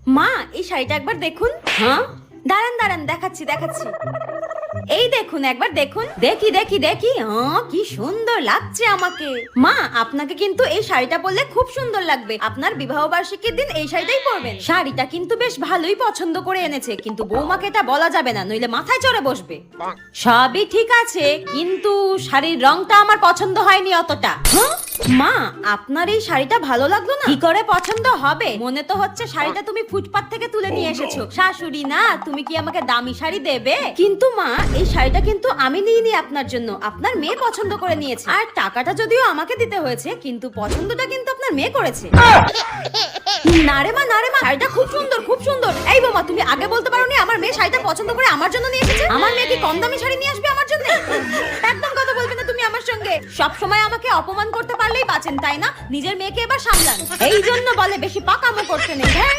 মা এই শাড়িটা একবার দেখুন। হ্যাঁ দাঁড়ান দাঁড়ান, দেখাচ্ছি দেখাচ্ছি। এই দেখুন একবার দেখুন। দেখি দেখি দেখি, কি সুন্দর লাগছে আমাকে। মা আপনাকে কিন্তু এই শাড়িটা পরলে খুব সুন্দর লাগবে। আপনার বিবাহ বার্ষিকীর দিন এই শাড়িটাই পরবেন। শাড়িটা কিন্তু বেশ ভালোই পছন্দ করে এনেছে, কিন্তু বৌমাকে এটা বলা যাবে না, নইলে মাথায় চড়ে বসবে। সবই ঠিক আছে, কিন্তু শাড়ির রংটা আমার পছন্দ হয়নি অতটা। মা আপনার এই শাড়িটা ভালো লাগলো না? কি করে পছন্দ হবে? মনে তো হচ্ছে শাড়িটা তুমি ফুটপাত থেকে তুলে নিয়ে এসেছো। শাশুড়ি না, তুমি কি আমাকে দামি শাড়ি দেবে? কিন্তু মা এই শাড়িটা কিন্তু আমি নিইনি আপনার জন্য, আপনার মেয়ে পছন্দ করে নিয়েছে। আর টাকাটা যদিও আমাকে দিতে হয়েছে, কিন্তু পছন্দটা কিন্তু আপনার মেয়ে করেছে। না রে মা, না রে মা, শাড়িটা খুব সুন্দর খুব সুন্দর। এই বোমা, তুমি আগে বলতে পারোনি আমার মেয়ে শাড়িটা পছন্দ করে আমার জন্য নিয়ে এসেছে? আমার মেয়ে কি কম দামি শাড়ি নিয়ে আসবে আমার জন্য? একদম কথা বলবে না তুমি আমার সঙ্গে। সব সময় আমাকে অপমান করতে পারলেই বাঁচেন, তাই না? নিজের মেয়েকে এবার সামলান। এই জন্য বলে বেশি পাকামো করতে নেই। হ্যাঁ